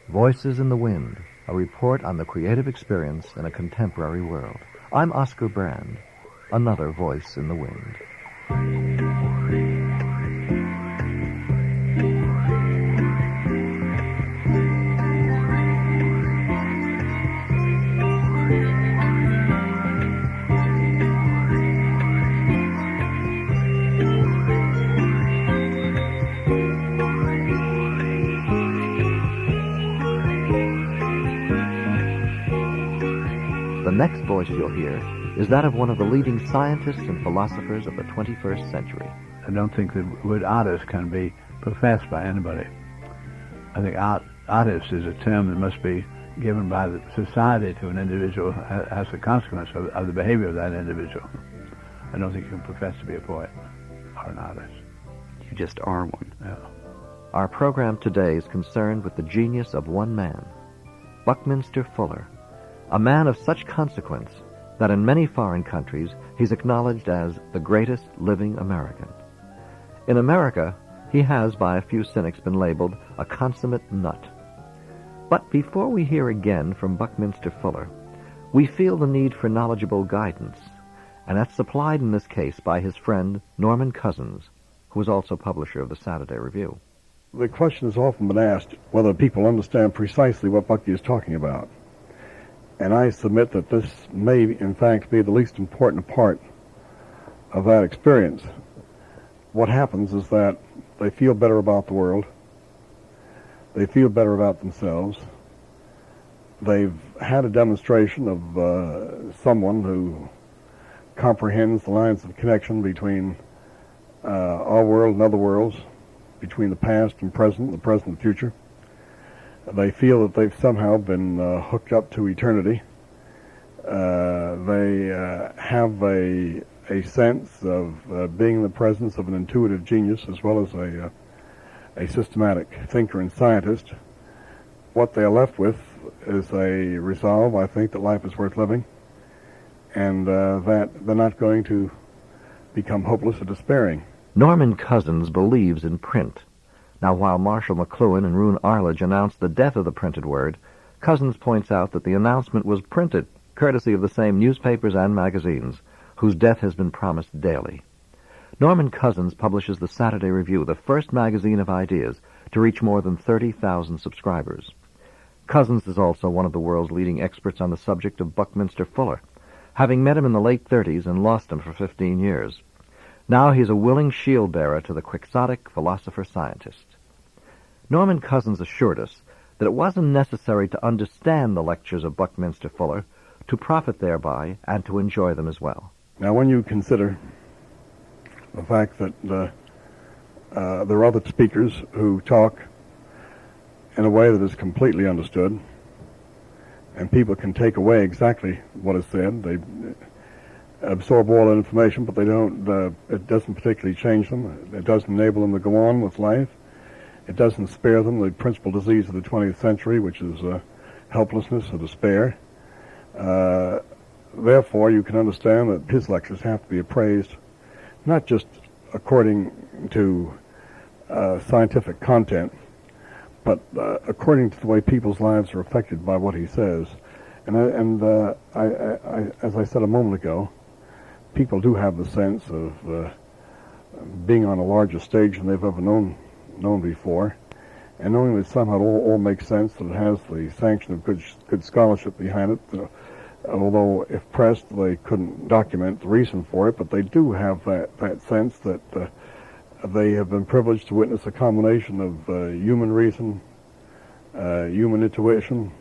Voices in the Wind, a report on the creative experience in a contemporary world. I'm Oscar Brand, another voice in the wind. The next voice you'll hear is that of one of the leading scientists and philosophers of the 21st century. I don't think the word artist can be professed by anybody. I think artist is a term that must be given by the society to an individual as a consequence of the behavior of that individual. I don't think you can profess to be a poet or an artist. You just are one. Yeah. Our program today is concerned with the genius of one man, Buckminster Fuller, a man of such consequence that in many foreign countries he's acknowledged as the greatest living American. In America, he has, by a few cynics, been labeled a consummate nut. But before we hear again from Buckminster Fuller, we feel the need for knowledgeable guidance, and that's supplied in this case by his friend Norman Cousins, who is also publisher of the Saturday Review. The question has often been asked whether people understand precisely what Bucky is talking about. And I submit that this may, in fact, be the least important part of that experience. What happens is that they feel better about the world. They feel better about themselves. They've had a demonstration of someone who comprehends the lines of connection between our world and other worlds, between the past and present, the present and future. They feel that they've somehow been hooked up to eternity. They have a sense of being in the presence of an intuitive genius as well as a systematic thinker and scientist. What they are left with is a resolve, I think, that life is worth living, and that they're not going to become hopeless or despairing. Norman Cousins believes in print. Now, while Marshall McLuhan and Roone Arledge announced the death of the printed word, Cousins points out that the announcement was printed, courtesy of the same newspapers and magazines, whose death has been promised daily. Norman Cousins publishes the Saturday Review, the first magazine of ideas to reach more than 30,000 subscribers. Cousins is also one of the world's leading experts on the subject of Buckminster Fuller, having met him in the late 30s and lost him for 15 years. Now he's a willing shield-bearer to the quixotic philosopher-scientist. Norman Cousins assured us that it wasn't necessary to understand the lectures of Buckminster Fuller to profit thereby and to enjoy them as well. Now, when you consider the fact that there are other speakers who talk in a way that is completely understood, and people can take away exactly what is said, they absorb all that information, but they don't. It doesn't particularly change them. It doesn't enable them to go on with life. It doesn't spare them the principal disease of the 20th century, which is helplessness or despair. Therefore, you can understand that his lectures have to be appraised, not just according to scientific content, but according to the way people's lives are affected by what he says. And as I said a moment ago, people do have the sense of being on a larger stage than they've ever known before, and knowing that somehow it all makes sense, that it has the sanction of good scholarship behind it. Although, if pressed, they couldn't document the reason for it, but they do have that sense that they have been privileged to witness a combination of human reason, human intuition,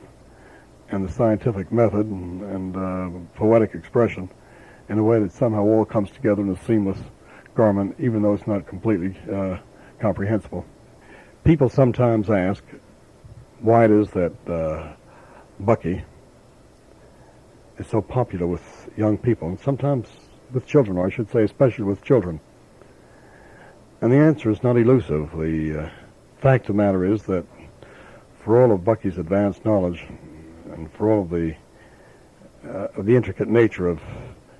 and the scientific method and poetic expression in a way that somehow all comes together in a seamless garment, even though it's not completely comprehensible. People sometimes ask why it is that Bucky is so popular with young people, and sometimes with children, or I should say especially with children. And the answer is not elusive. The fact of the matter is that for all of Bucky's advanced knowledge and for all of the intricate nature of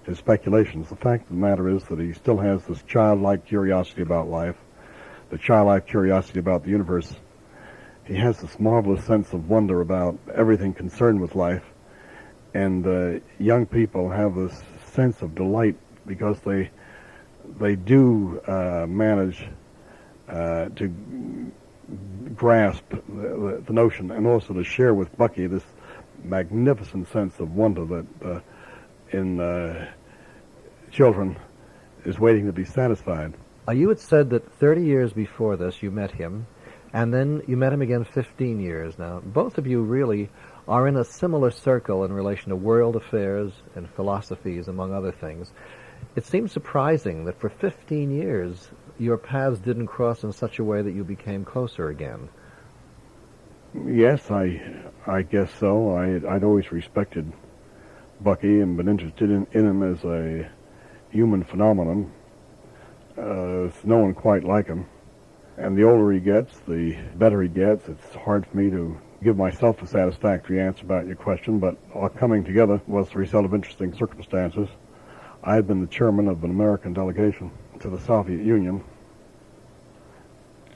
his speculations, the fact of the matter is that he still has this childlike curiosity about life, the childlike curiosity about the universe, he has this marvelous sense of wonder about everything concerned with life, and young people have this sense of delight because they do manage to grasp the notion, and also to share with Bucky this magnificent sense of wonder that in children is waiting to be satisfied. You had said that 30 years before this you met him, and then you met him again 15 years now. Both of you really are in a similar circle in relation to world affairs and philosophies, among other things. It seems surprising that for 15 years your paths didn't cross in such a way that you became closer again. Yes, I guess so. I'd always respected Bucky and been interested in him as a human phenomenon. There's no one quite like him. And the older he gets, the better he gets. It's hard for me to give myself a satisfactory answer about your question, but our coming together was the result of interesting circumstances. I had been the chairman of an American delegation to the Soviet Union,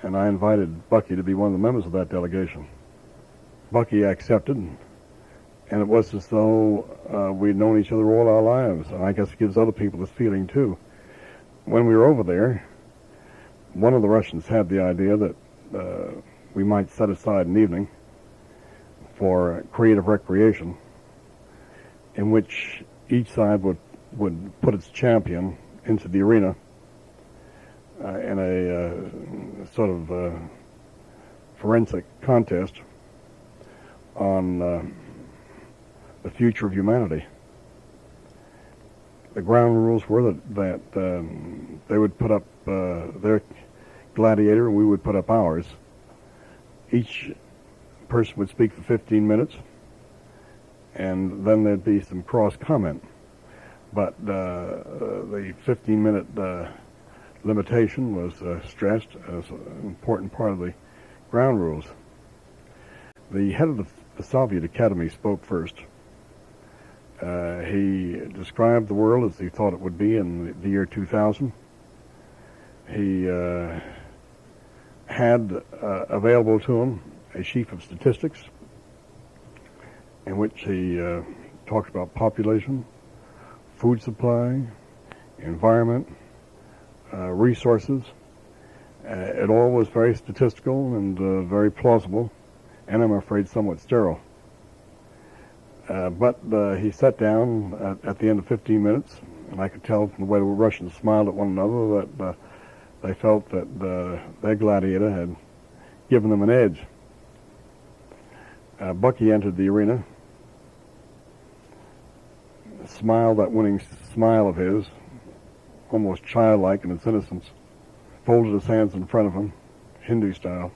and I invited Bucky to be one of the members of that delegation. Bucky accepted, and it was as though we'd known each other all our lives, and I guess it gives other people this feeling too. When we were over there, one of the Russians had the idea that we might set aside an evening for creative recreation in which each side would put its champion into the arena in a sort of forensic contest on the future of humanity. The ground rules were that they would put up their gladiator and we would put up ours. Each person would speak for 15 minutes, and then there'd be some cross comment. But the 15-minute limitation was stressed as an important part of the ground rules. The head of the Soviet Academy spoke first. He described the world as he thought it would be in the year 2000. He had available to him a sheaf of statistics in which he talked about population, food supply, environment, resources. It all was very statistical and very plausible, and I'm afraid somewhat sterile. But he sat down at the end of 15 minutes, and I could tell from the way the Russians smiled at one another that they felt that their gladiator had given them an edge. Bucky entered the arena, smiled that winning smile of his, almost childlike in its innocence, folded his hands in front of him, Hindu style,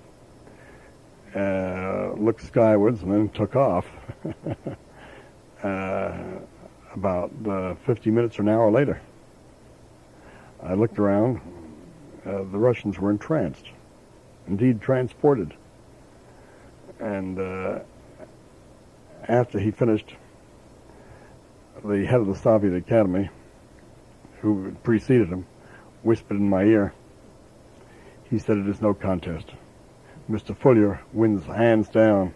looked skywards, and then took off. About 50 minutes or an hour later, I looked around. The Russians were entranced, indeed transported. And after he finished, the head of the Soviet Academy, who preceded him, whispered in my ear. He said, "It is no contest. Mr. Fuller wins hands down."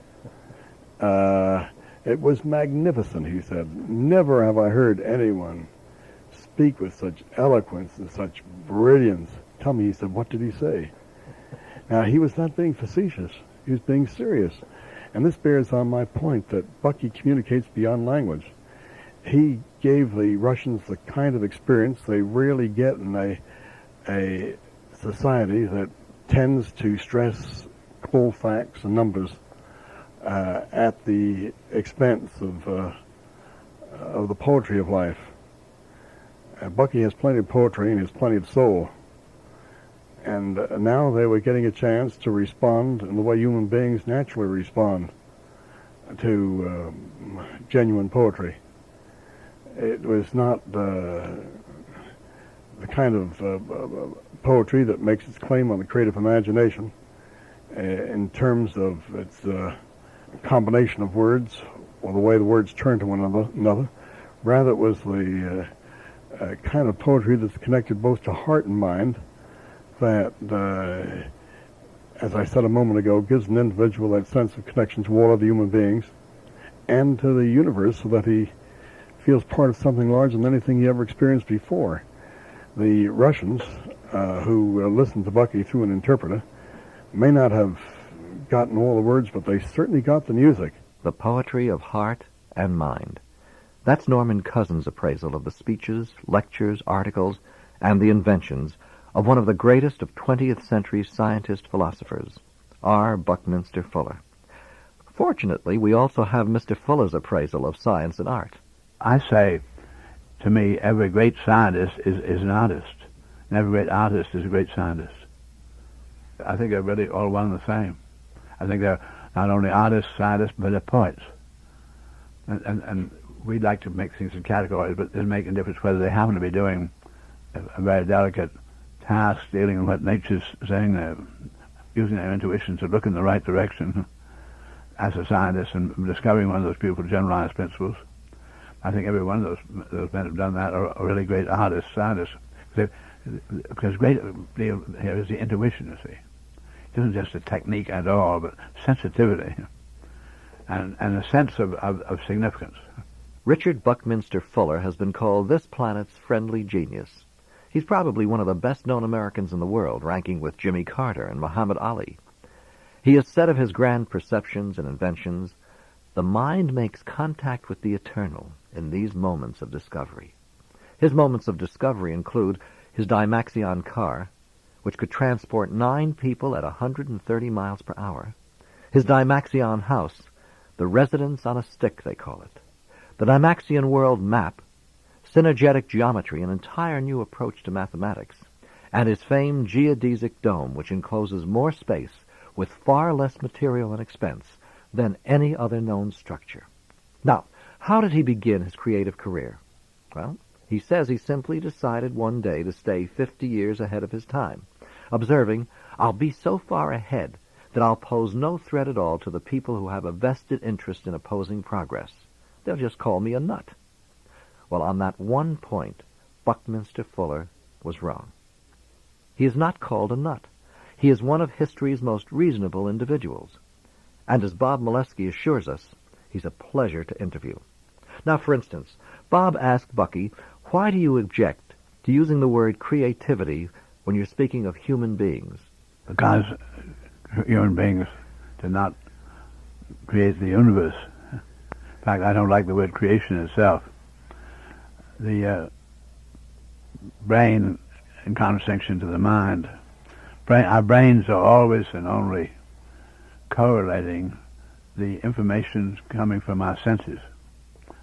It was magnificent, he said. Never have I heard anyone speak with such eloquence and such brilliance. Tell me, he said, what did he say? Now, he was not being facetious. He was being serious. And this bears on my point that Bucky communicates beyond language. He gave the Russians the kind of experience they rarely get in a society that tends to stress cold facts and numbers at the expense of the poetry of life. Bucky has plenty of poetry and he has plenty of soul. And now they were getting a chance to respond in the way human beings naturally respond to genuine poetry. It was not the kind of poetry that makes its claim on the creative imagination in terms of its combination of words or the way the words turn to one another. Rather, it was the kind of poetry that's connected both to heart and mind, that as I said a moment ago, gives an individual that sense of connection to all other human beings and to the universe so that he feels part of something larger than anything he ever experienced before. The Russians, who listened to Bucky through an interpreter, may not have gotten all the words, but they certainly got the music. The poetry of heart and mind. That's Norman Cousins' appraisal of the speeches, lectures, articles, and the inventions of one of the greatest of 20th century scientist-philosophers, R. Buckminster Fuller. Fortunately, we also have Mr. Fuller's appraisal of science and art. I say, to me, every great scientist is an artist, and every great artist is a great scientist. I think they're really all one and the same. I think they're not only artists, scientists, but they're poets. And we'd like to make things in categories, but it doesn't make a difference whether they happen to be doing a very delicate task, dealing with what nature's saying, using their intuition to look in the right direction as a scientist and discovering one of those beautiful generalized principles. I think every one of those men who've done that are really great artists, scientists. Because great deal here is the intuition, you see. It isn't just a technique at all, but sensitivity and a sense of significance. Richard Buckminster Fuller has been called this planet's friendly genius. He's probably one of the best-known Americans in the world, ranking with Jimmy Carter and Muhammad Ali. He has said of his grand perceptions and inventions, "The mind makes contact with the eternal in these moments of discovery." His moments of discovery include his Dymaxion car, which could transport 9 people at 130 miles per hour, his Dymaxion house, the residence on a stick, they call it, the Dymaxion world map, synergetic geometry, an entire new approach to mathematics, and his famed geodesic dome, which encloses more space with far less material and expense than any other known structure. Now, how did he begin his creative career? Well, he says he simply decided one day to stay 50 years ahead of his time, observing, "I'll be so far ahead that I'll pose no threat at all to the people who have a vested interest in opposing progress. They'll just call me a nut." Well, on that one point, Buckminster Fuller was wrong. He is not called a nut. He is one of history's most reasonable individuals. And as Bob Molesky assures us, he's a pleasure to interview. Now, for instance, Bob asked Bucky, "Why do you object to using the word creativity when you're speaking of human beings?" Because human beings did not create the universe. In fact, I don't like the word creation itself. The brain, in contradistinction to the mind, our brains are always and only correlating the information coming from our senses,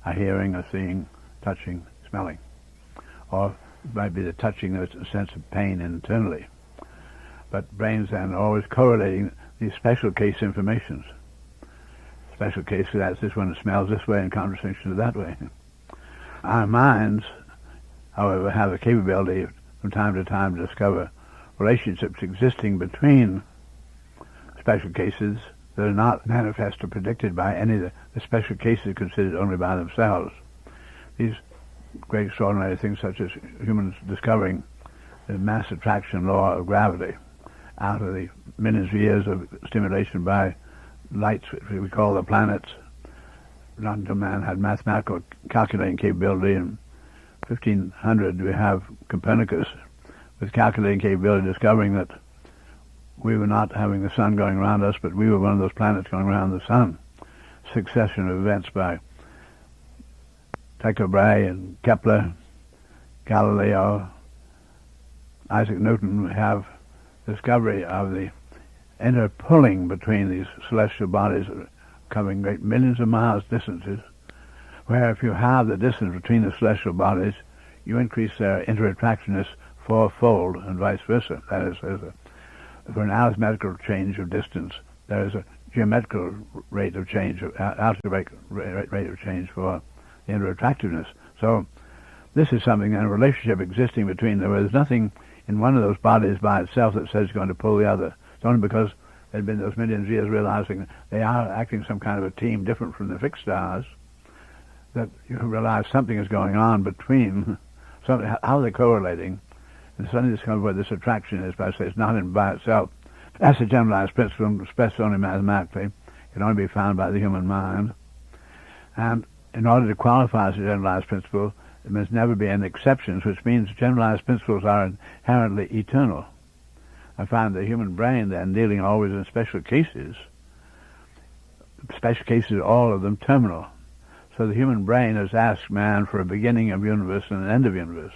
our hearing, our seeing, touching, smelling, or it might be the touching, there's a sense of pain internally. But brains then are always correlating these special case informations. Special case, that's this one smells this way in contradistinction to that way. Our minds, however, have the capability from time to time to discover relationships existing between special cases that are not manifest or predicted by any of the special cases considered only by themselves. These great extraordinary things such as humans discovering the mass attraction law of gravity out of the millions of years of stimulation by lights, which we call the planets. Not until man had mathematical calculating capability. In 1500 we have Copernicus with calculating capability discovering that we were not having the sun going around us, but we were one of those planets going around the sun. Succession of events by Tycho Brahe and Kepler, Galileo, Isaac Newton have discovery of the interpulling between these celestial bodies covering great millions of miles distances, where if you have the distance between the celestial bodies, you increase their interattractionness fourfold and vice versa. That is, for an arithmetical change of distance, there is a geometrical rate of change, algebraic rate of change for the interattractiveness. So this is something, in a relationship existing between them, where there's nothing in one of those bodies by itself that says it's going to pull the other. It's only because there'd been those millions of years realizing they are acting some kind of a team different from the fixed stars, that you realize something is going on between, how they're correlating, and suddenly discover where this attraction is, but I say it's not in by itself. That's a generalized principle expressed only mathematically. It can only be found by the human mind. And in order to qualify as a generalized principle, there must never be any exceptions, which means generalized principles are inherently eternal. I find the human brain then dealing always in special cases, all of them terminal. So the human brain has asked man for a beginning of universe and an end of universe.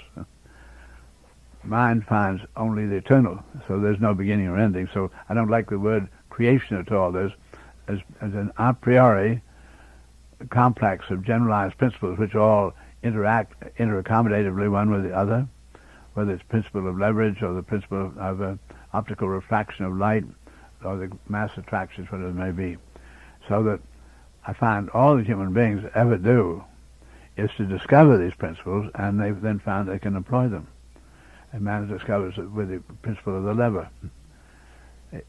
Mind finds only the eternal, so there's no beginning or ending. So I don't like the word creation at all. There's as an a priori complex of generalized principles which all interact interaccommodatively one with the other, whether it's principle of leverage or the principle of optical refraction of light or the mass attractions, whatever it may be. So that I find all the human beings ever do is to discover these principles, and they've then found they can employ them. And man discovers it with the principle of the lever.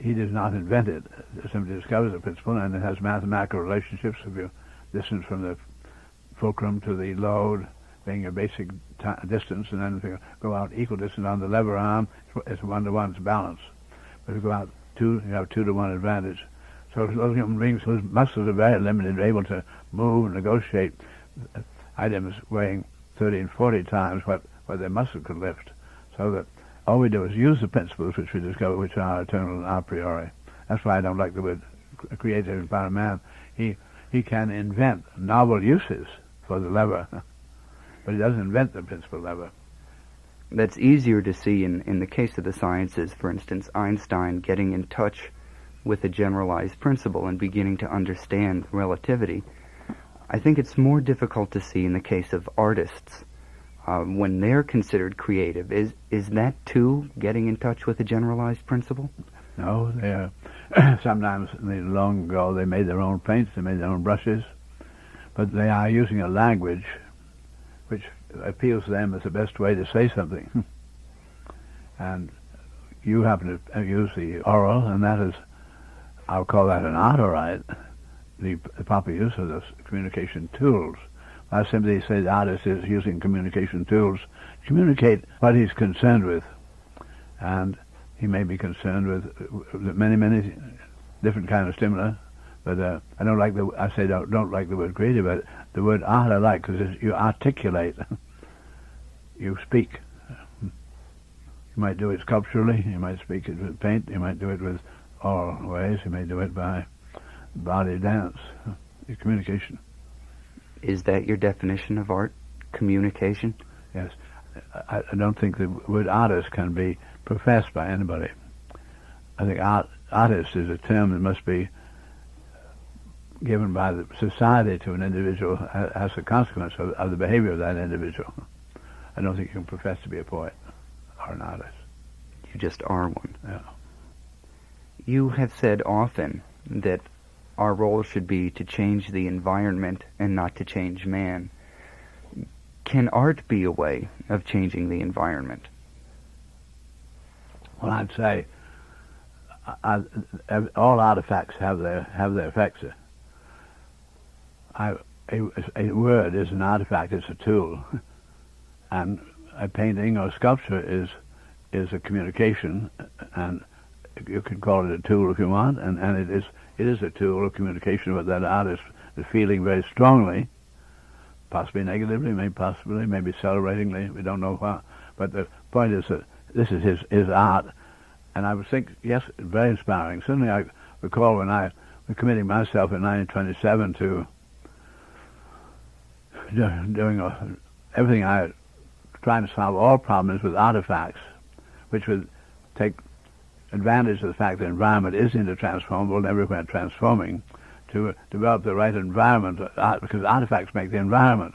He does not invent it. Simply discovers the principle, and it has mathematical relationships. If you distance from the fulcrum to the load being a basic distance, and then if you go out equal distance on the lever arm, it's 1-to-1, it's balance. But if you go out 2, you have 2-to-1 advantage. So those human beings whose muscles are very limited are able to move and negotiate items weighing 30 and 40 times what their muscle could lift. So that all we do is use the principles which we discover, which are eternal and a priori. That's why I don't like the word creative by man. He can invent novel uses for the lever, but he doesn't invent the principal lever. That's easier to see in the case of the sciences. For instance, Einstein getting in touch with a generalized principle and beginning to understand relativity. I think it's more difficult to see in the case of artists when they're considered creative. Is that too getting in touch with a generalized principle? No, they're sometimes long ago they made their own paints, they made their own brushes, but they are using a language which appeals to them as the best way to say something. And you happen to use the oral, and that is, I'll call that an art, all right, the proper use of those communication tools. I simply say the artist is using communication tools to communicate what he's concerned with. And he may be concerned with many, many different kind of stimuli, but I don't like don't like the word creative, but the word art I like because you articulate, you speak. You might do it sculpturally, you might speak it with paint, you might do it with oral ways, you may do it by body dance, communication. Is that your definition of art? Communication? Yes. I don't think the word artist can be professed by anybody. I think artist is a term that must be given by the society to an individual as a consequence of the behavior of that individual. I don't think you can profess to be a poet or an artist. You just are one. Yeah. You have said often that our role should be to change the environment and not to change man. Can art be a way of changing the environment? Well, I'd say all artifacts have their effects. A word is an artifact; it's a tool, and a painting or sculpture is a communication, and you can call it a tool if you want, and it is a tool of communication what that artist is feeling very strongly, possibly negatively, maybe celebratingly, we don't know what. But the point is that this is his art, and I would think, yes, very inspiring. Certainly I recall when I was committing myself in 1927 to doing everything trying to solve all problems with artifacts, which would take advantage of the fact that the environment is intertransformable and everywhere transforming, to develop the right environment, because artifacts make the environment.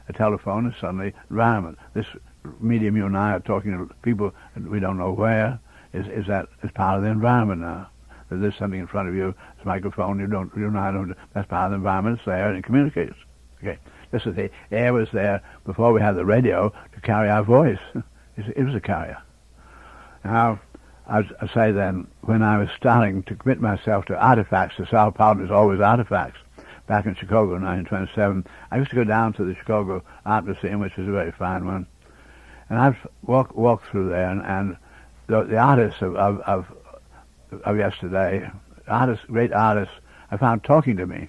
A telephone is suddenly environment. This medium you and I are talking to people we don't know where is part of the environment now. There's something in front of you, it's a microphone, you and I don't, that's part of the environment, it's there and it communicates. Okay. This is the air was there before we had the radio to carry our voice. It was a carrier. Now, I say then, when I was starting to commit myself to artifacts, to solve problems, always artifacts, back in Chicago in 1927, I used to go down to the Chicago Art Museum, which is a very fine one, and I've walked through there, and the artists of of yesterday, great artists, I found talking to me.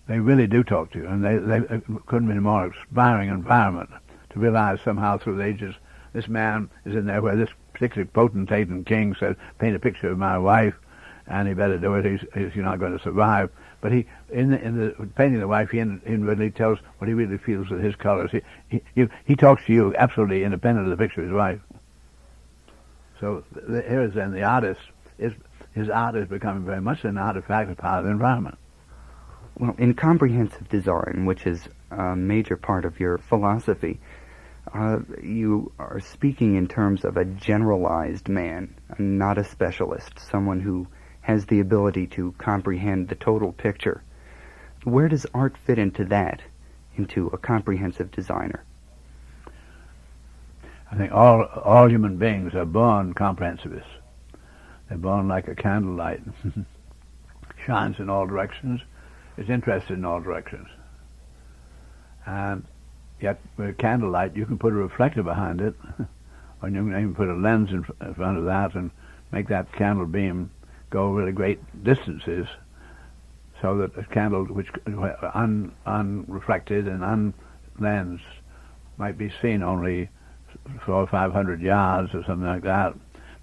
They really do talk to you, and they couldn't be a more inspiring environment to realize somehow through the ages, this man is in there where this particular potentate and king said, paint a picture of my wife, and he better do it, he's not going to survive. But he, in the painting of the wife, he really tells what he really feels with his colors. He talks to you absolutely independent of the picture of his wife. So here is then the artist, his art is becoming very much an artifact, a part of the environment. Well, in comprehensive design, which is a major part of your philosophy, you are speaking in terms of a generalized man, not a specialist, someone who has the ability to comprehend the total picture. Where does art fit into that, into a comprehensive designer? I think all human beings are born comprehensivists. They're born like a candlelight. Shines in all directions, is interested in all directions. And yet with candlelight you can put a reflector behind it, or you can even put a lens in front of that and make that candle beam go really great distances, so that a candle which unreflected and unlensed might be seen only 400 or 500 yards or something like that,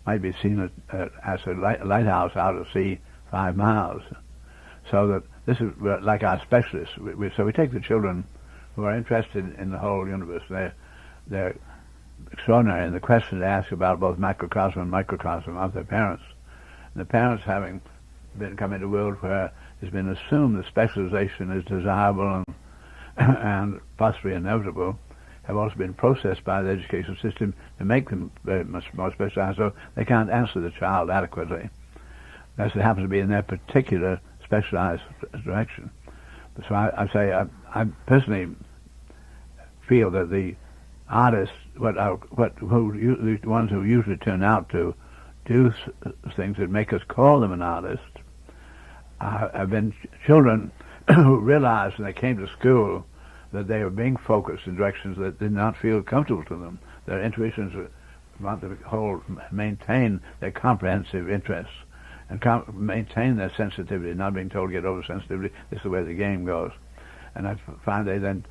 might be seen as a lighthouse out at sea 5 miles. So that this is like our specialists. So we take the children who are interested in the whole universe. They're extraordinary in the questions they ask about both macrocosm and microcosm of their parents. And the parents, having come into a world where it's been assumed that specialization is desirable and possibly inevitable, have also been processed by the education system to make them very much more specialized, so they can't answer the child adequately. That's what happens to be in their particular specialized direction. So I say I personally feel that the artists, the ones who usually turn out to do things that make us call them an artist, have been children who realized when they came to school that they were being focused in directions that did not feel comfortable to them. Their intuitions want to maintain their comprehensive interests and maintain their sensitivity, not being told to get over sensitivity. This is the way the game goes. And I find they then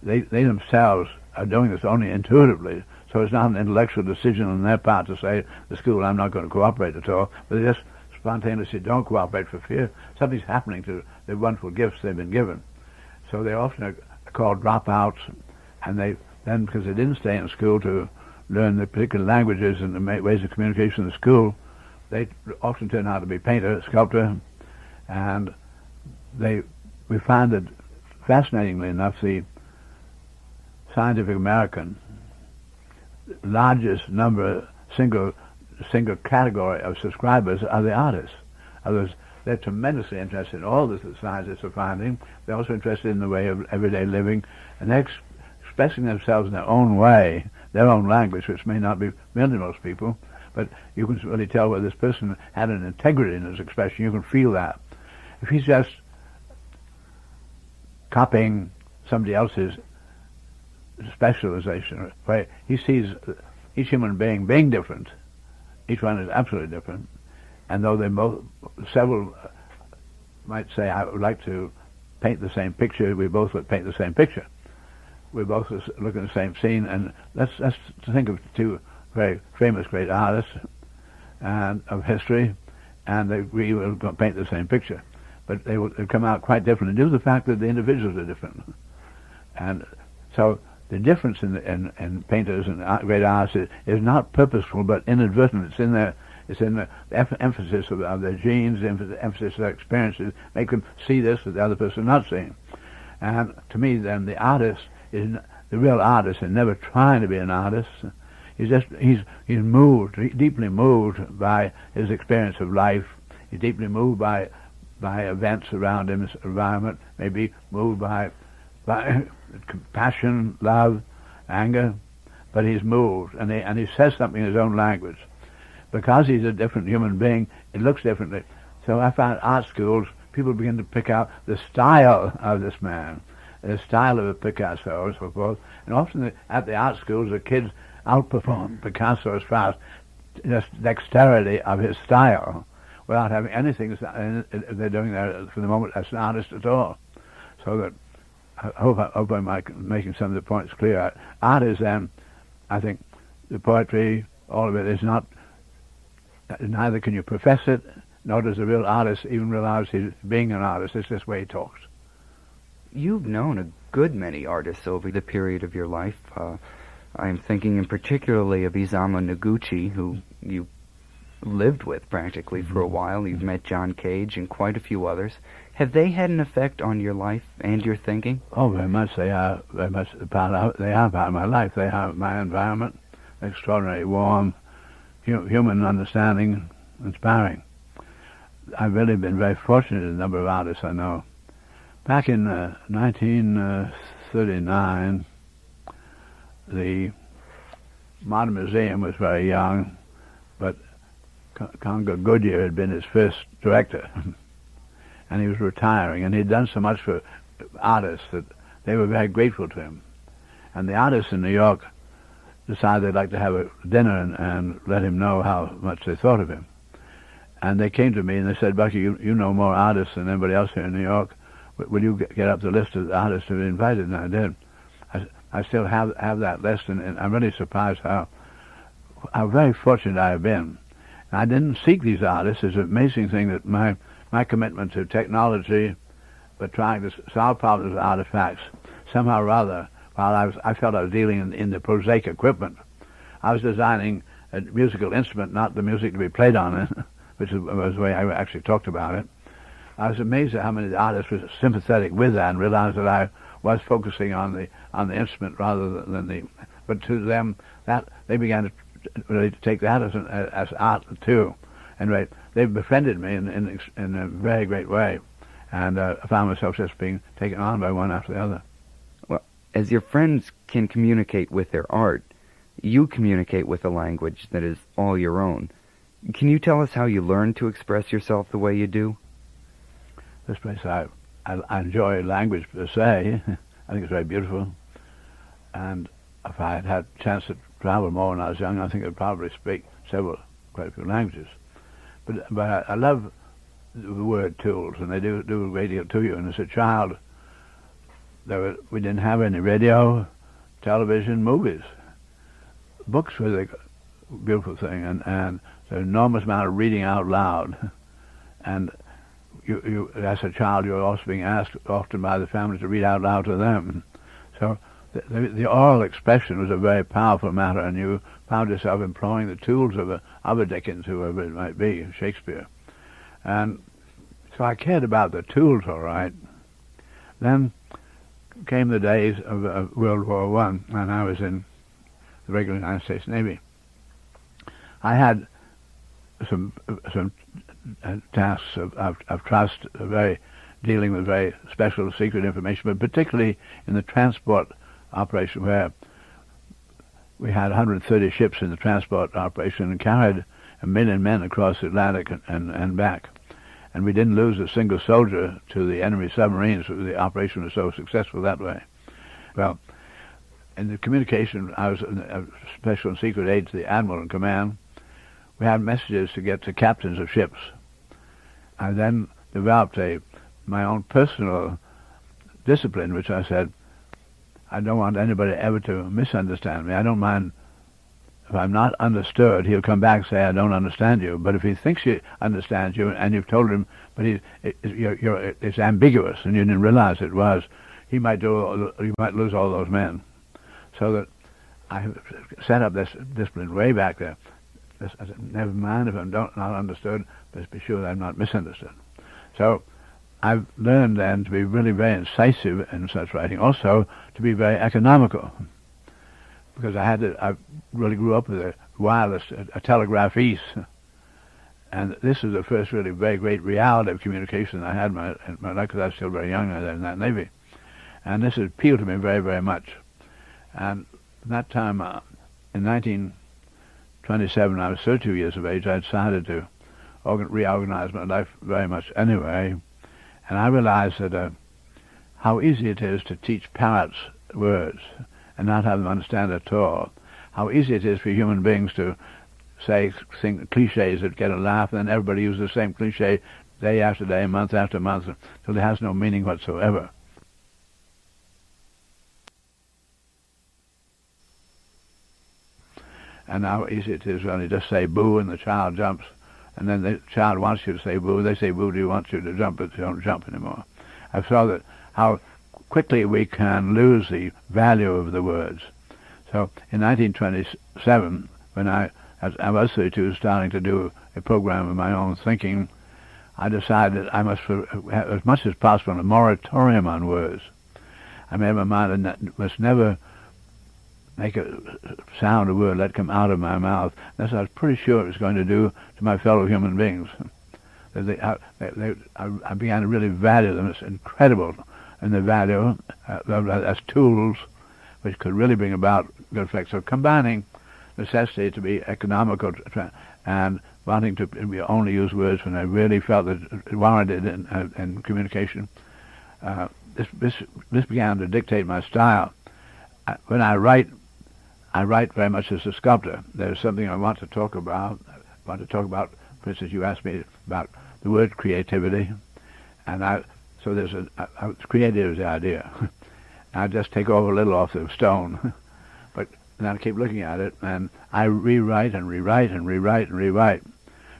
they themselves are doing this only intuitively, so it's not an intellectual decision on their part to say, the school, I'm not going to cooperate at all, but they just spontaneously don't cooperate for fear something's happening to the wonderful gifts they've been given. So they often are called dropouts, and they then, because they didn't stay in school to learn the particular languages and the ways of communication in the school, they often turn out to be painter, sculptor, and we find that, fascinatingly enough, the Scientific American, largest number, single category of subscribers are the artists. Others, they're tremendously interested in all the scientists are finding. They're also interested in the way of everyday living, and they're expressing themselves in their own way, their own language, which may not be familiar to most people, but you can really tell whether this person had an integrity in his expression. You can feel that. If he's just copying somebody else's specialization, where he sees each human being different, each one is absolutely different, and though several might say, I would like to paint the same picture, we both would paint the same picture. We both look at the same scene, and let's think of two very famous great artists and of history, and they agree we'll paint the same picture. But they will come out quite different due to the fact that the individuals are different. And so the difference in painters and great artists is not purposeful, but inadvertent. It's in the emphasis of their genes, the emphasis of their experiences, make them see this that the other person is not seeing. And to me, then, the real artist is never trying to be an artist. He's moved, deeply moved by his experience of life. He's deeply moved by events around him, his environment, maybe moved by compassion, love, anger, but he's moved, and he says something in his own language. Because he's a different human being, it looks differently. So I found art schools, people begin to pick out the style of this man, the style of a Picasso and so forth, and often at the art schools the kids outperform Picasso as far as just dexterity of his style, without having anything they're doing there for the moment as an artist at all. So that I hope I'm making some of the points clear. Art is then, I think, the poetry, all of it is not, neither can you profess it, nor does the real artist even realize he's being an artist. It's just the way he talks. You've known a good many artists over the period of your life. I'm thinking in particularly of Isamu Noguchi, who you lived with practically for a while. You've met John Cage and quite a few others. Have they had an effect on your life and your thinking? Oh, very much. They are very much part of my life. They are my environment. Extraordinarily warm, human, understanding, inspiring. I've really been very fortunate in the number of artists I know. Back in 1939, the Modern Museum was very young, but Congo Goodyear had been his first director, and he was retiring, and he'd done so much for artists that they were very grateful to him. And the artists in New York decided they'd like to have a dinner and let him know how much they thought of him. And they came to me and they said, Bucky, you know more artists than anybody else here in New York. Will you get up the list of the artists who were invited? And I did. I still have that list, and I'm really surprised how very fortunate I have been. And I didn't seek these artists. It's an amazing thing that my commitment to technology, but trying to solve problems with artifacts, somehow or other, while I felt I was dealing in the prosaic equipment, I was designing a musical instrument, not the music to be played on it, which was the way I actually talked about it. I was amazed at how many artists were sympathetic with that and realized that I was focusing on the instrument rather than the. But to them, that they began to really take that as art too, and they befriended me in a very great way, and I found myself just being taken on by one after the other. Well, as your friends can communicate with their art, you communicate with a language that is all your own. Can you tell us how you learned to express yourself the way you do? This place, I enjoy language per se. I think it's very beautiful. And if I had had a chance to travel more when I was young, I think I'd probably speak quite a few languages. But I love the word tools, and they do a great deal to you. And as a child, we didn't have any radio, television, movies. Books were the beautiful thing, and the enormous amount of reading out loud. And you as a child, you were also being asked often by the family to read out loud to them. So the oral expression was a very powerful matter, and you found yourself employing the tools of a Dickens, whoever it might be, Shakespeare. And so I cared about the tools, all right. Then came the days of World War I, and I was in the regular United States Navy. I had some tasks of trust, dealing with very special secret information, but particularly in the transport operation, where we had 130 ships in the transport operation and carried 1 million men across the Atlantic and back. And we didn't lose a single soldier to the enemy submarines. The operation was so successful that way. Well, in the communication, I was a special and secret aide to the admiral in command. We had messages to get to captains of ships. I then developed my own personal discipline, which I said, I don't want anybody ever to misunderstand me. I don't mind if I'm not understood. He'll come back and say, I don't understand you. But if he thinks he understands you and you've told him, but it's ambiguous and you didn't realize it was, you might lose all those men. So that I set up this discipline way back there. I said, never mind if I'm not understood, but be sure that I'm not misunderstood. So I've learned then to be really very incisive in such writing, also to be very economical, because I really grew up with a wireless, a telegraph east, and this is the first really very great reality of communication I had in my life, because I was still very young in that Navy, and this has appealed to me very, very much. And from that time, in 1927, I was 32 years of age, I decided to reorganize my life very much anyway. And I realized that how easy it is to teach parrots words and not have them understand at all. How easy it is for human beings to sing cliches that get a laugh, and then everybody uses the same cliche day after day, month after month, until it has no meaning whatsoever. And how easy it is when you just say boo and the child jumps, and then the child wants you to say boo. They say boo, do you want you to jump, but they don't jump anymore. I saw that how quickly we can lose the value of the words. So in 1927, when I was 32, starting to do a program of my own thinking, I decided I must, as much as possible, a moratorium on words. I made my mind that I must never make a sound, a word, let come out of my mouth. That's what I was pretty sure it was going to do to my fellow human beings. I began to really value them. It's incredible in the value as tools which could really bring about good effects. So combining necessity to be economical and wanting to only use words when I really felt that it warranted in communication, this began to dictate my style. When I write very much as a sculptor. There's something I want to talk about. For instance, you asked me about the word creativity, and so there's creative is the idea. I just take over a little off the stone, but then I keep looking at it, and I rewrite and rewrite and rewrite and rewrite.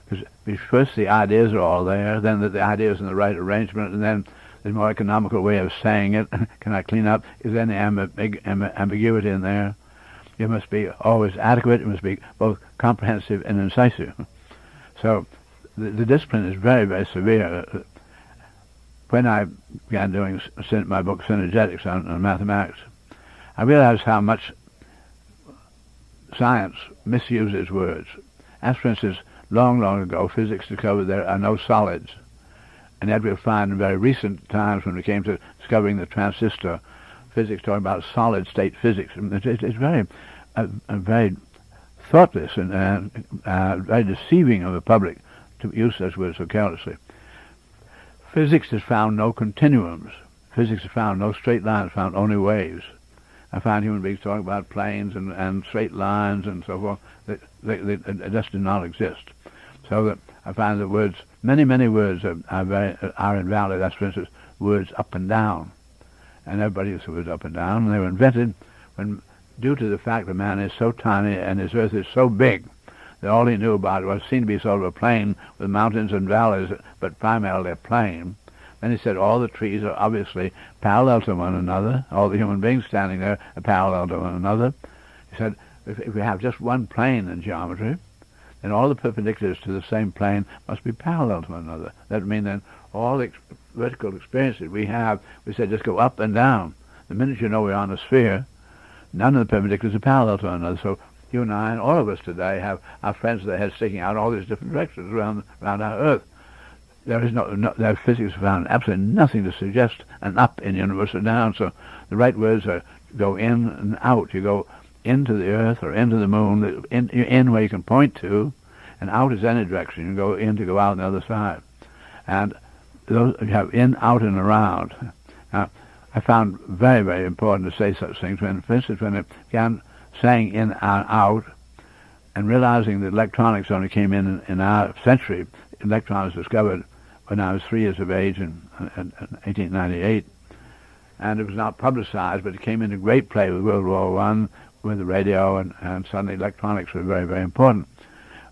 Because first the ideas are all there, then the ideas in the right arrangement, and then the more economical way of saying it. Can I clean up? Is there any ambiguity in there? It must be always adequate. It must be both comprehensive and incisive. So the discipline is very, very severe. When I began doing my book Synergetics on mathematics, I realized how much science misuses words. As for instance, long, long ago, physics discovered there are no solids. And that we'll find in very recent times when we came to discovering the transistor, physics talking about solid-state physics. It's very, very thoughtless and very deceiving of the public to use such words so carelessly. Physics has found no continuums. Physics has found no straight lines, found only waves. I find human beings talking about planes and straight lines and so forth. They just do not exist. So that I find that words, many, many words are invalid. That's, for instance, words up and down. And everybody uses words up and down. And they were invented due to the fact that man is so tiny and his earth is so big that all he knew about it was seen to be sort of a plain with mountains and valleys, but primarily a plain. Then he said all the trees are obviously parallel to one another. All the human beings standing there are parallel to one another. He said if we have just one plane in geometry, then all the perpendiculars to the same plane must be parallel to one another. That would mean then all the vertical experiences we have, we said just go up and down. The minute you know we're on a sphere, none of the perpendiculars are parallel to one another. So you and I and all of us today have our friends with their heads sticking out all these different directions around our Earth. There is no physics found absolutely nothing to suggest an up in the universe or down. So the right words are go in and out. You go into the Earth or into the Moon. In where you can point to, and out is any direction. You go in to go out on the other side. And those you have in, out, and around. Now, I found very, very important to say such things. For instance, when I began saying in and out, and realizing that electronics only came in our century. Electrons discovered when I was 3 years of age in 1898, and it was not publicized, but it came into great play with World War I, with the radio, and suddenly electronics were very, very important.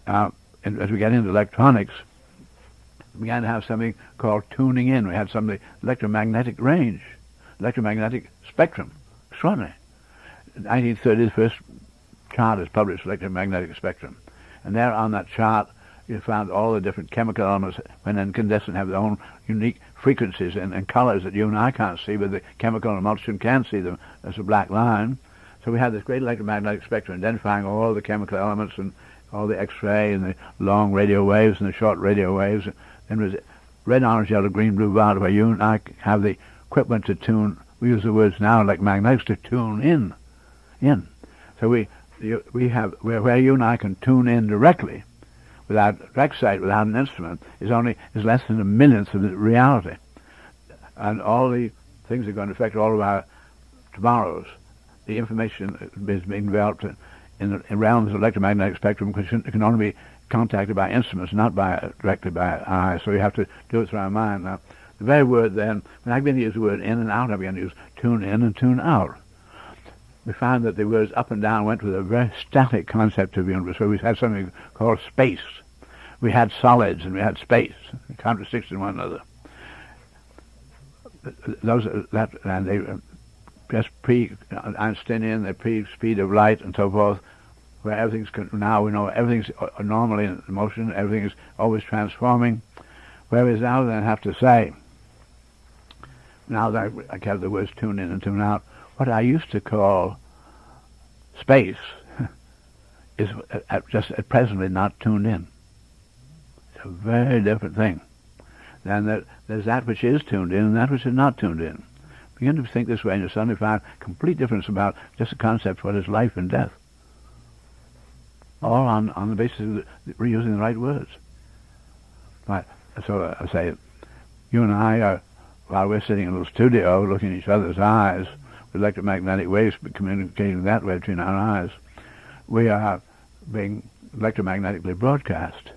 And as we get into electronics, we began to have something called tuning in. We had some of the electromagnetic range, electromagnetic spectrum, extraordinary. In 1930, the first chart is published, electromagnetic spectrum, and there on that chart you found all the different chemical elements when incandescent have their own unique frequencies and colors that you and I can't see, but the chemical emulsion can see them as a black line. So we had this great electromagnetic spectrum identifying all the chemical elements and all the X-ray and the long radio waves and the short radio waves. Then there was red, orange, yellow, green, blue, violet, where you and I have the equipment to tune. We use the words now like magnetics to tune in. So we have where you and I can tune in directly, without direct sight, without an instrument, is less than a millionth of the reality. And all the things are going to affect all of our tomorrows. The information is being developed in the realms of electromagnetic spectrum can only be contacted by instruments, not directly by our eyes. So you have to do it through our mind. Now, the very word then, when I began to use the word in and out, I began to use tune in and tune out. We found that the words up and down went with a very static concept of the universe. So we had something called space. We had solids and we had space, contradicting one another. They just pre-Einsteinian, the pre-speed of light and so forth, where now we know everything's normally in motion, everything is always transforming. Whereas now then I have to say, now that I have the words tune in and tune out, what I used to call space is just at presently not tuned in. It's a very different thing. Then there's that which is tuned in and that which is not tuned in. Begin to think this way and you suddenly find complete difference about just the concept of what is life and death. All on the basis of we're using the right words. Right. So I say, you and I are, while we're sitting in a little studio looking at each other's eyes, with electromagnetic waves communicating that way between our eyes, we are being electromagnetically broadcast.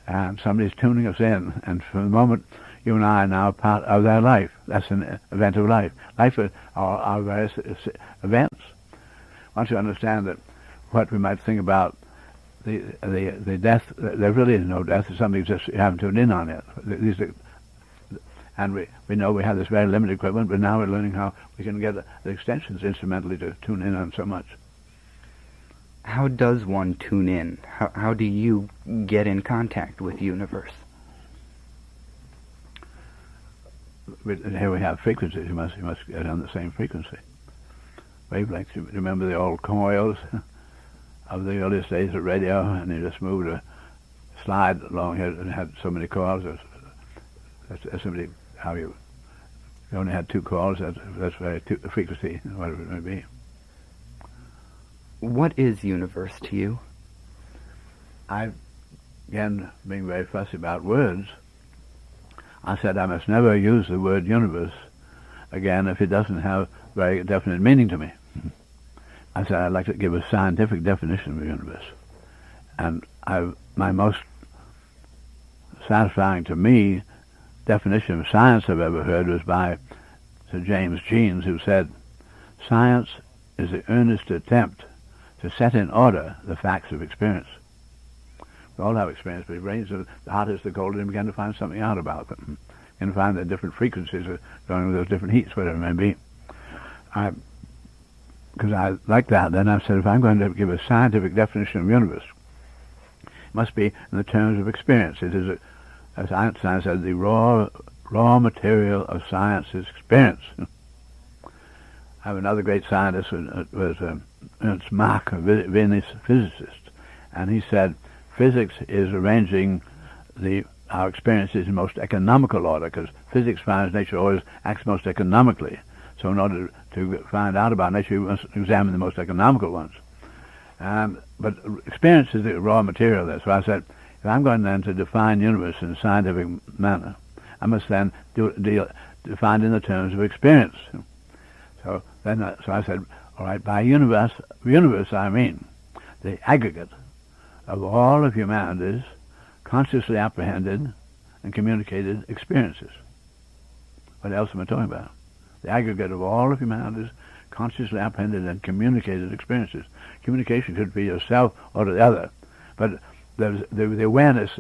And somebody's tuning us in, and for the moment, you and I are now part of their life. That's an event of life. Life are various events. Once you understand that what we might think about the death, there really is no death. It's something just you haven't tuned in on it. And we know we have this very limited equipment, but now we're learning how we can get the extensions instrumentally to tune in on so much. How does one tune in? How do you get in contact with the universe? Here we have frequencies. You must get on the same frequency. Wavelengths. You remember the old coils of the earliest days of radio, and you just moved a slide along here and had so many coils. That's simply how you only had two coils. That's very frequency, whatever it may be. What is universe to you? Again, being very fussy about words, I said I must never use the word universe again if it doesn't have very definite meaning to me. I said I'd like to give a scientific definition of the universe. And my most satisfying to me definition of science I've ever heard was by Sir James Jeans, who said, "Science is the earnest attempt to set in order the facts of experience." We all have experience, but the hottest, the colder, and we begin to find something out about them. And find that different frequencies are going with those different heats, whatever it may be. Because I like that, then I said, if I'm going to give a scientific definition of the universe, it must be in the terms of experience. It is, as Einstein said, the raw material of science is experience. I have another great scientist, was Ernst Mach, a Viennese physicist, and he said, physics is arranging our experiences in most economical order, because physics finds nature always acts most economically. So in order to find out about nature, you must examine the most economical ones. But experience is the raw material there. So I said, if I'm going then to define the universe in a scientific manner, I must then define it in the terms of experience. So I said, all right, by universe I mean the aggregate of all of humanity's consciously apprehended and communicated experiences. What else am I talking about? The aggregate of all of humanity's consciously apprehended and communicated experiences. Communication could be yourself or the other, but the awareness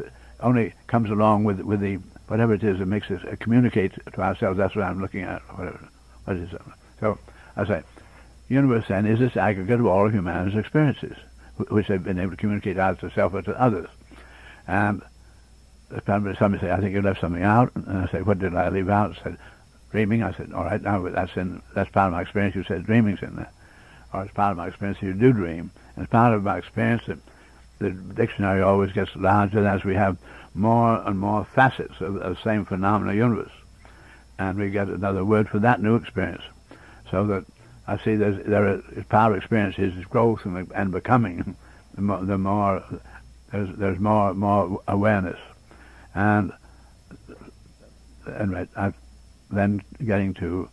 only comes along with the whatever it is that makes us communicate to ourselves. That's what I'm looking at. What is it? So I say, universe then is this aggregate of all of humanity's experiences, which they've been able to communicate either to self or to others. And somebody say, I think you left something out. And I say, what did I leave out? I said, dreaming. I said, all right, now that's part of my experience. You said dreaming's in there. Or it's part of my experience you do dream. And it's part of my experience that the dictionary always gets larger as we have more and more facets of the same phenomena universe. And we get another word for that new experience. So that I see part of experience is growth and becoming. The more there's more awareness, and then getting to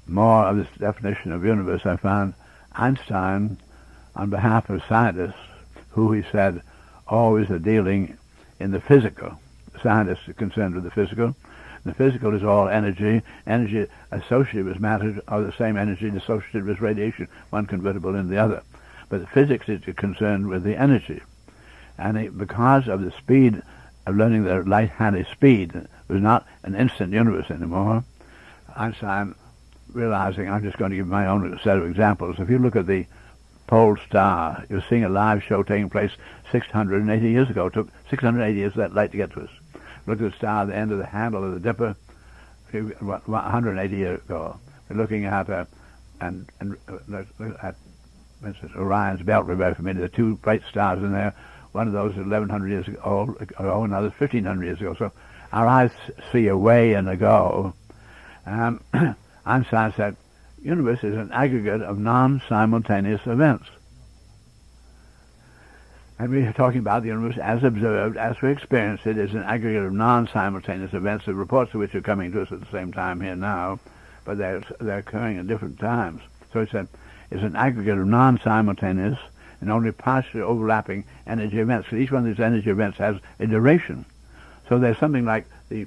more of this definition of universe, I found Einstein on behalf of scientists who, he said, always are dealing in the physical. Scientists are concerned with the physical. The physical is all energy. Energy associated with matter are the same energy associated with radiation, one convertible in the other. But the physics is concerned with the energy. And because of the speed of learning that light had a speed, it was not an instant universe anymore, Einstein, realizing, I'm just going to give my own set of examples. If you look at the pole star, you're seeing a live show taking place 680 years ago. It took 680 years for that light to get to us. Look at the star at the end of the handle of the dipper 180 years ago. We're looking at for instance, Orion's belt. We're very familiar. There are two bright stars in there. One of those is 1,100 years ago, another 1,500 years ago. So our eyes see a way and a go. Einstein said, universe is an aggregate of non-simultaneous events. And we are talking about the universe as observed, as we experience it, is an aggregate of non-simultaneous events, the reports of which are coming to us at the same time here now, but they're occurring at different times. So he said, it's an aggregate of non-simultaneous and only partially overlapping energy events. So each one of these energy events has a duration. So there's something like the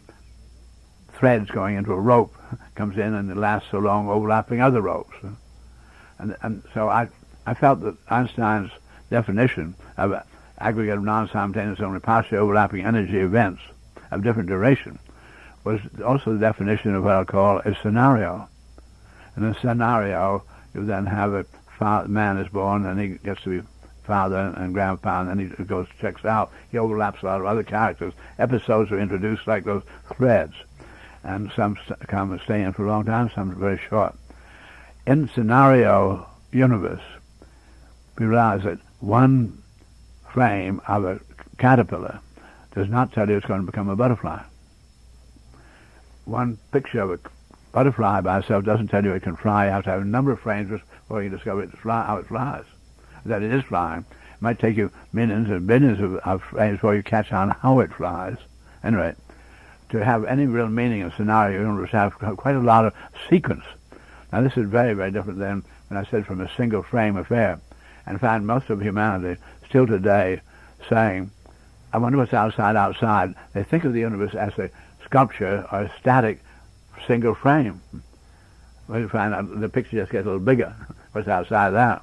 threads going into a rope comes in and it lasts so long, overlapping other ropes. And so I felt that Einstein's definition of aggregate of non-simultaneous, only partially overlapping energy events of different duration was also the definition of what I'll call a scenario. In a scenario, you then have a man is born and he gets to be father and grandpa, and then he goes, checks out. He overlaps a lot of other characters. Episodes are introduced like those threads, and some come and stay in for a long time, some are very short. In scenario universe, we realize that one frame of a caterpillar does not tell you it's going to become a butterfly. One picture of a butterfly by itself doesn't tell you it can fly. You have to have a number of frames before you discover how it flies, that it is flying. It might take you millions and billions of frames before you catch on how it flies. Anyway, to have any real meaning in scenario universe, have quite a lot of sequence. Now this is very, very different than when I said from a single frame affair. And find most of humanity still today saying, I wonder what's outside. They think of the universe as a sculpture or a static single frame. Well, you find out the picture just gets a little bigger. What's outside that?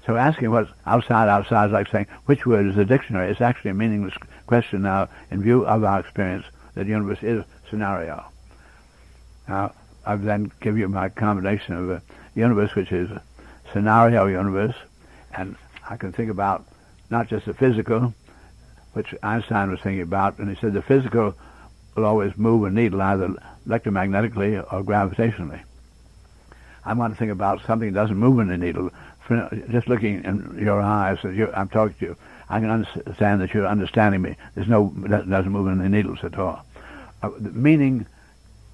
So asking what's outside is like saying, which word is the dictionary? It's actually a meaningless question now in view of our experience that the universe is scenario. Now, I then give you my combination of a universe which is a scenario universe, and I can think about not just the physical, which Einstein was thinking about, and he said the physical will always move a needle either electromagnetically or gravitationally. I want to think about something that doesn't move in the needle. Just looking in your eyes, as I'm talking to you, I can understand that you're understanding me. That doesn't move in the needles at all. Meaning,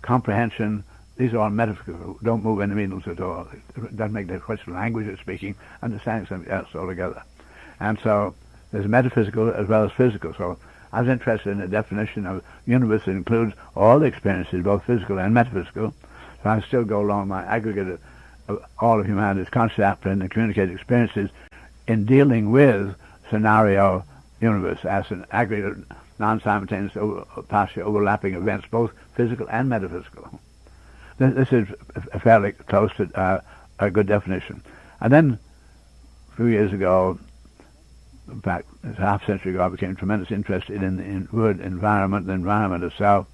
comprehension, these are all metaphysical, don't move in the needles at all. It doesn't make the question language of speaking, understanding something else altogether. And so there's metaphysical as well as physical. So I was interested in the definition of universe that includes all the experiences, both physical and metaphysical. So I still go along my aggregate of all of humanity's concept and communicated experiences in dealing with scenario universe as an aggregate of non-simultaneous, partially overlapping events, both physical and metaphysical. This is fairly close to a good definition. And then a few years ago, in fact, a half century ago, I became tremendously interested in the word environment, the environment itself.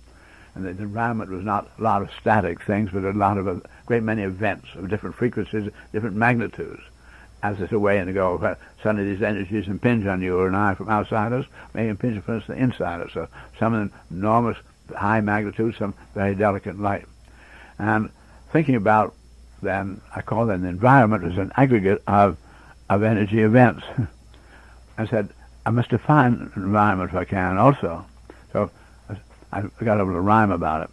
And the environment was not a lot of static things, but a great many events of different frequencies, different magnitudes. As there's a way in to go, suddenly these energies impinge on you or an eye from outside us, may impinge upon us the inside us. So some of them enormous high magnitude, some very delicate light. And thinking about then, I call that an environment as an aggregate of energy events. I said, I must define an environment if I can also. So I got a little rhyme about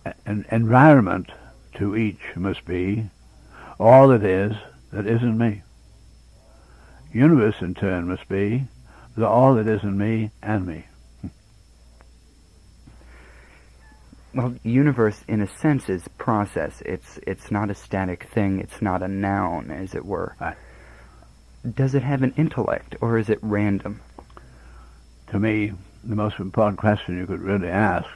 it. An environment to each must be all that isn't me. Universe in turn must be the all that isn't me and me. Well, universe, in a sense, is process. It's not a static thing. It's not a noun, as it were. Right. does it have an intellect, or is it random? To me, the most important question you could really ask,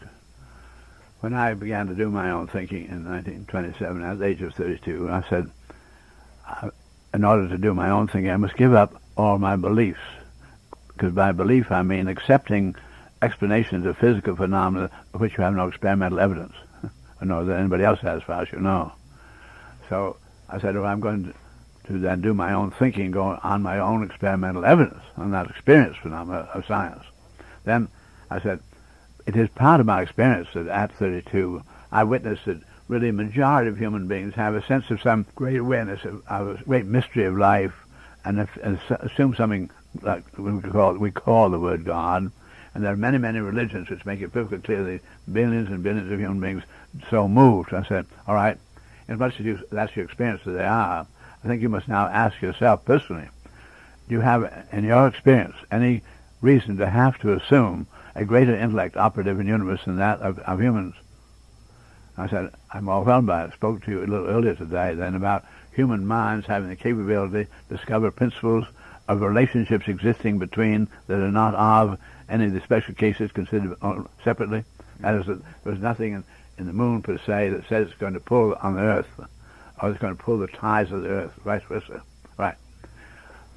when I began to do my own thinking in 1927, at the age of 32, I said, in order to do my own thinking, I must give up all my beliefs. Because by belief, I mean accepting explanations of physical phenomena of which you have no experimental evidence, nor that anybody else has, as far as you know. So I said, if I'm going to then do my own thinking, go on my own experimental evidence, on that experience phenomena of science, then I said, it is part of my experience that at 32, I witnessed that really a majority of human beings have a sense of some great awareness of a great mystery of life, and assume something like we call the word God. And there are many, many religions which make it perfectly clear that billions and billions of human beings so moved. I said, all right, as much as that's your experience that they are, I think you must now ask yourself personally, do you have, in your experience, any reason to have to assume a greater intellect operative in the universe than that of humans? I said, I'm overwhelmed by it. I spoke to you a little earlier today then about human minds having the capability to discover principles of relationships existing between that are not of any of the special cases considered separately. That is, that there's nothing in the moon per se that says it's going to pull on the Earth, or it's going to pull the tides of the Earth, vice versa. Right.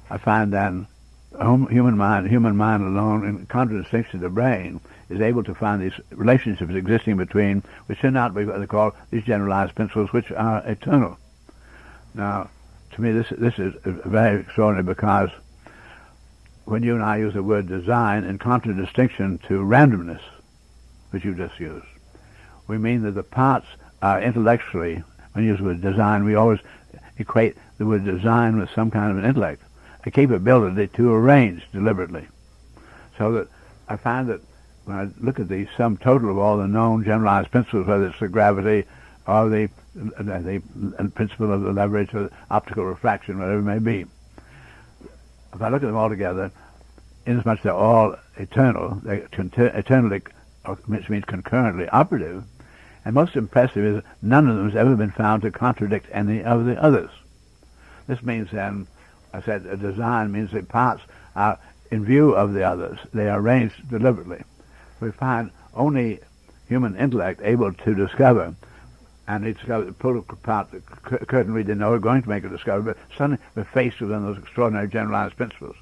I find then human mind alone, in contradistinction to the brain, is able to find these relationships existing between, which turn out to be what they call these generalized principles, which are eternal. Now, to me, this is very extraordinary, because when you and I use the word design in contradistinction to randomness, which you just used, we mean that the parts are intellectually, when you use the word design, we always equate the word design with some kind of an intellect, a capability to arrange deliberately. So that I find that when I look at the sum total of all the known generalized principles, whether it's the gravity or the principle of the leverage or optical refraction, whatever it may be, if I look at them all together, inasmuch they're all eternal, they're eternally, which means concurrently operative, and most impressive is none of them has ever been found to contradict any of the others. This means then, I said, a design means the parts are in view of the others. They are arranged deliberately. We find only human intellect able to discover, and they discovered the pull apart the curtain we didn't know we were going to make a discovery, but suddenly we're faced with those extraordinary generalized principles,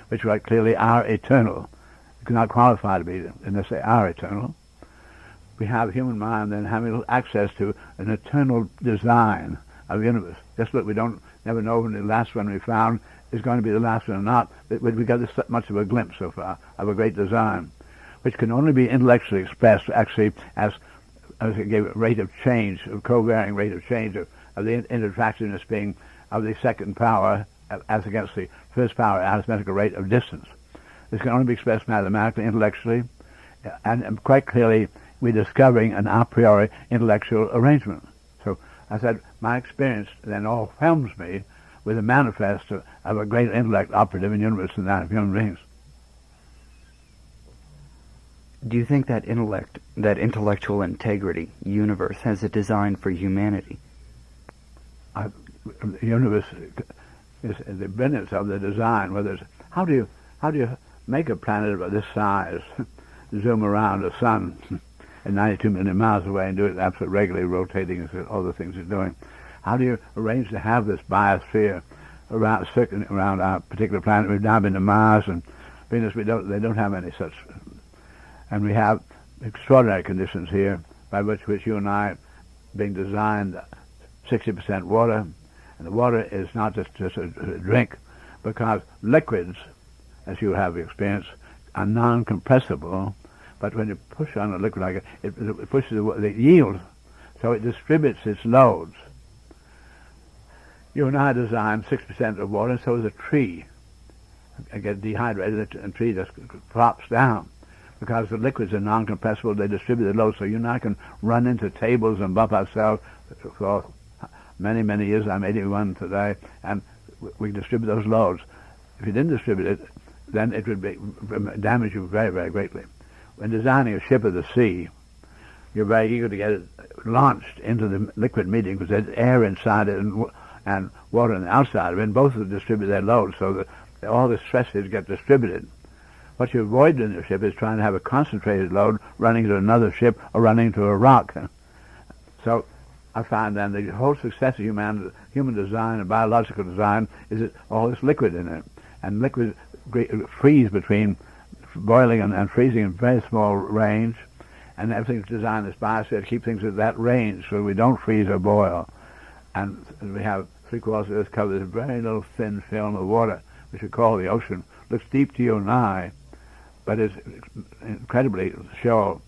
which quite clearly are eternal. You cannot qualify to be unless they are eternal. We have human mind then having access to an eternal design of the universe. Just look, we never know when the last one we found is going to be the last one or not, but we got this much of a glimpse so far of a great design, which can only be intellectually expressed actually as it gave a rate of change, a co-varying rate of change of the interactiveness being of the second power as against the first power arithmetical rate of distance. This can only be expressed mathematically, intellectually, and quite clearly we're discovering an a priori intellectual arrangement. So I said, my experience then overwhelms me with a manifest of a greater intellect operative in the universe than that of human beings. Do you think that intellect, that intellectual integrity, universe, has a design for humanity? The universe is the brilliance of the design. Whether it's, how do you make a planet of this size, zoom around the sun at 92 million miles away and do it absolutely regularly, rotating all the things it's doing? How do you arrange to have this biosphere around our particular planet? We've now been to Mars and Venus. They don't have any such. And we have extraordinary conditions here by which you and I, being designed 60% water, and the water is not just a drink, because liquids, as you have experienced, are non-compressible, but when you push on a liquid like it pushes the yield, so it distributes its loads. You and I design 6% of water, and so is a tree. I get dehydrated, and the tree just flops down. Because the liquids are non-compressible, they distribute the load, so you and I can run into tables and bump ourselves for many, many years. I'm 81 today, and we distribute those loads. If you didn't distribute it, then it would damage you very, very greatly. When designing a ship of the sea, you're very eager to get it launched into the liquid medium because there's air inside it, and and water on the outside of it, and both will distribute their load so that all the stresses get distributed. What you avoid in your ship is trying to have a concentrated load running to another ship or running to a rock. So I find then the whole success of human design and biological design is that all this liquid in it. And liquid freeze between boiling and freezing in very small range. And everything's designed as biosphere to keep things at that range so we don't freeze or boil. And we have 3/4 of Earth covered with a very little thin film of water, which we call the ocean. Looks deep to you and I, but it's incredibly shallow.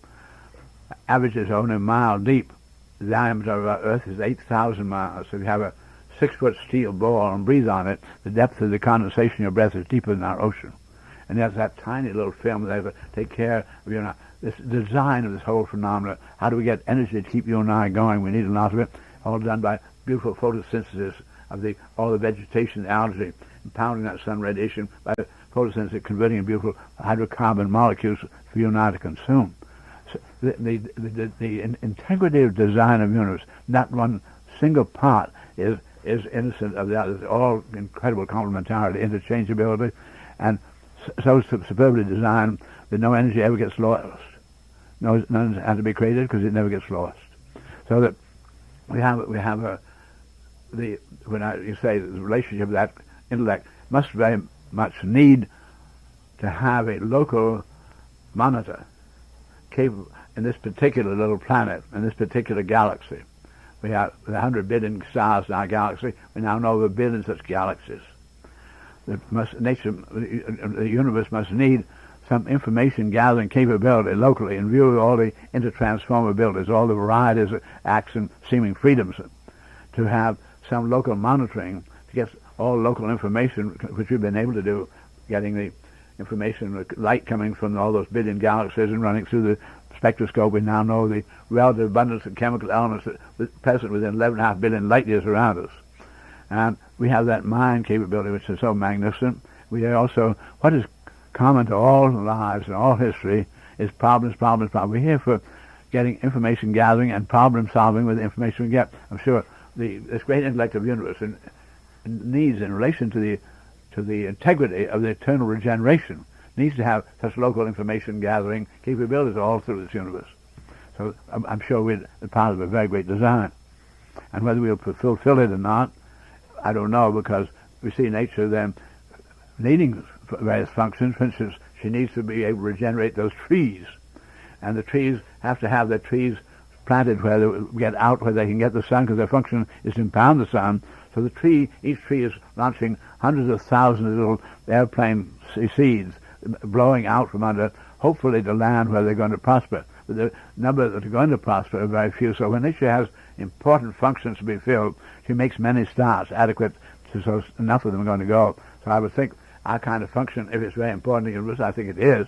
Averages only a mile deep. The diameter of our Earth is 8,000 miles. So if you have a 6-foot steel ball and breathe on it, the depth of the condensation of your breath is deeper than our ocean. And there's that tiny little film that has to take care of you and I. This design of this whole phenomenon. How do we get energy to keep you and I going? We need a lot of it. All done by beautiful photosynthesis of all the vegetation, the algae, impounding that sun radiation by photosynthesis, converting in beautiful hydrocarbon molecules for you and I to consume. So the integrity of design of the universe, not one single part is innocent of the others. All incredible complementarity, interchangeability, and so superbly designed that no energy ever gets lost. None has to be created because it never gets lost. So that we have you say the relationship of that intellect must very much need to have a local monitor capable in this particular little planet, in this particular galaxy. We have 100 billion stars in our galaxy. We now know there are billions of such galaxies. The universe must need some information gathering capability locally in view of all the intertransformabilities, all the varieties of acts and seeming freedoms, to have some local monitoring to get all local information, which we've been able to do, getting the information, light coming from all those billion galaxies and running through the spectroscope. We now know the relative abundance of chemical elements that are present within 11.5 billion light years around us. And we have that mind capability, which is so magnificent. We also, what is common to all lives and all history is problems. We're here for getting information gathering and problem solving with the information we get. I'm sure this great intellect of the universe needs, in relation to the integrity of the eternal regeneration, needs to have such local information gathering capabilities all through this universe. So I'm sure we're part of a very great design. And whether we'll fulfill it or not, I don't know, because we see nature then needing various functions. For instance, she needs to be able to regenerate those trees. And the trees have to have their trees planted where they get out, where they can get the sun, because their function is to impound the sun. So each tree is launching hundreds of thousands of little airplane seeds blowing out from under, hopefully to land where they're going to prosper. But the number that are going to prosper are very few. So when nature has important functions to be filled, she makes many starts adequate to so enough of them are going to go. So I would think our kind of function, if it's very important to the universe, I think it is,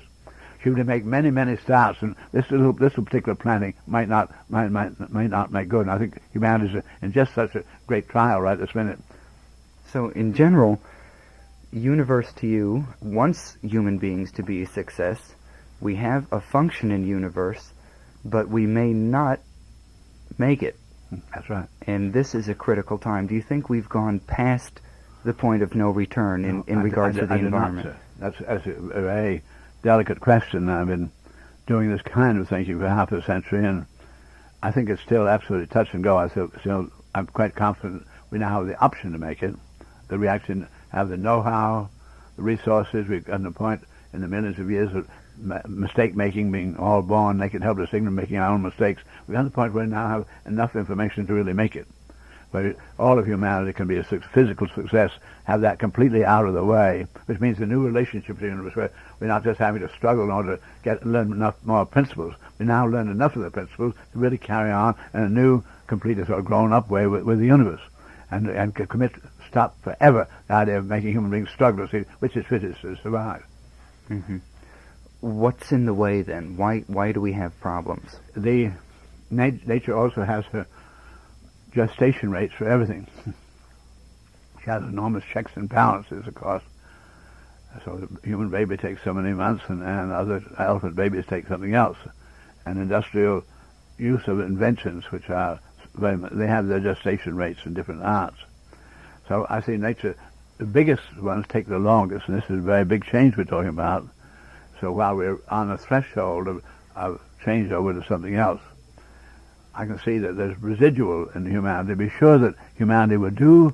she would make many starts, and this particular planting might not make good. And I think humanity is in just such a great trial right this minute. So in general, universe to you wants human beings to be a success. We have a function in universe, but we may not make it. That's right. And this is a critical time. Do you think we've gone past the point of no return in regards to the environment? That's a very delicate question. I've been doing this kind of thinking for half a century, and I think it's still absolutely touch and go. I'm quite confident we now have the option to make it. That we actually have the know-how, the resources. We've gotten to the point in the millions of years of mistake-making, being all born naked, helpless, ignorant, making our own mistakes. We've gotten to the point where we now have enough information to really make it. Where all of humanity can be a physical success, have that completely out of the way, which means a new relationship to the universe, where we're not just having to struggle in order to learn enough more principles. We now learn enough of the principles to really carry on in a new, completely sort of grown-up way with the universe, and stop forever the idea of making human beings struggle to see which is fittest to survive. Mm-hmm. What's in the way then? Why do we have problems? Nature also has her gestation rates for everything. She has enormous checks and balances, of course. So the human baby takes so many months, and other elephant babies take something else. And industrial use of inventions, which are they have their gestation rates in different arts. So I see nature, the biggest ones take the longest, and this is a very big change we're talking about. So while we're on the threshold of change over to something else, I can see that there's residual in humanity. Be sure that humanity would do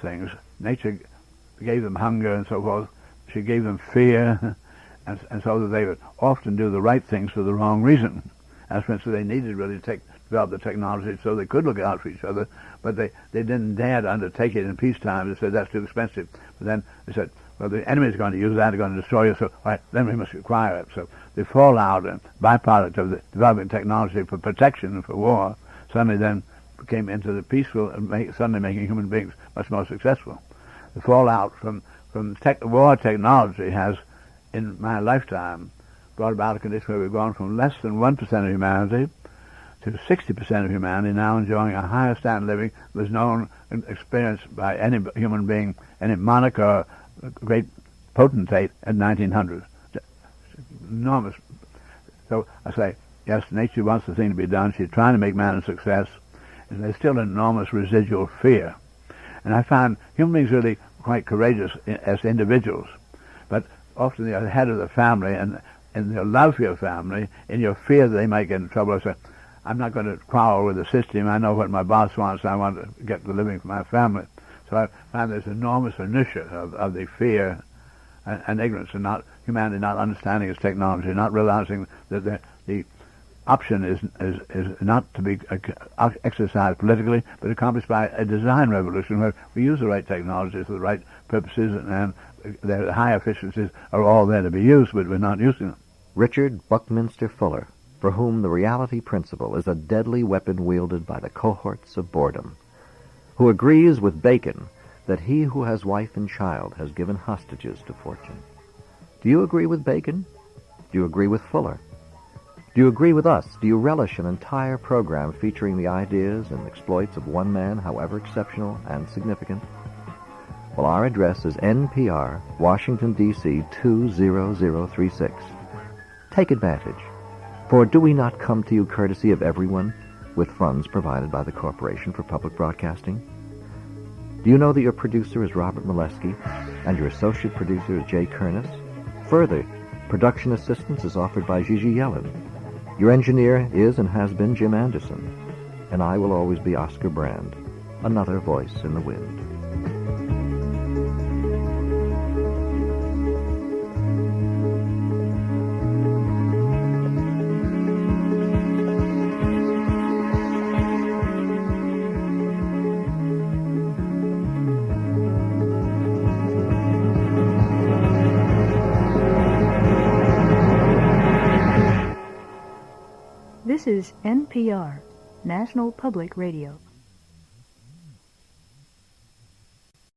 things. Nature gave them hunger and so forth. She gave them fear, and so that they would often do the right things for the wrong reason. As for instance, they needed really to develop the technology so they could look out for each other, but they didn't dare to undertake it in peacetime. They said, that's too expensive. But then they said, well, the enemy's going to use that, they're going to destroy us, so all right, then we must acquire it. So the fallout and byproduct of the developing technology for protection and for war suddenly then came into the peaceful and suddenly making human beings much more successful. The fallout from war technology has, in my lifetime, brought about a condition where we've gone from less than 1% of humanity to 60% of humanity now enjoying a higher standard of living than was known and experienced by any human being, any monarch or great potentate in 1900. Enormous. So I say, yes, nature wants the thing to be done. She's trying to make man a success. And there's still an enormous residual fear. And I find human beings really quite courageous as individuals. But often they're the head of the family, and in their love for your family, in your fear that they might get in trouble, I say, I'm not going to quarrel with the system. I know what my boss wants. I want to get the living for my family. So I find there's enormous inertia of the fear and ignorance, and not humanity not understanding its technology, not realizing that the option is not to be exercised politically, but accomplished by a design revolution where we use the right technologies for the right purposes, and their high efficiencies are all there to be used, but we're not using them. Richard Buckminster Fuller, for whom the reality principle is a deadly weapon wielded by the cohorts of boredom, who agrees with Bacon that he who has wife and child has given hostages to fortune. Do you agree with Bacon? Do you agree with Fuller? Do you agree with us? Do you relish an entire program featuring the ideas and exploits of one man, however exceptional and significant? Well, our address is NPR, Washington, D.C. 20036. Take advantage. For do we not come to you courtesy of everyone with funds provided by the Corporation for Public Broadcasting? Do you know that your producer is Robert Molesky and your associate producer is Jay Kernis? Further, production assistance is offered by Gigi Yellen. Your engineer is and has been Jim Anderson. And I will always be Oscar Brand, another voice in the wind. This is NPR, National Public Radio.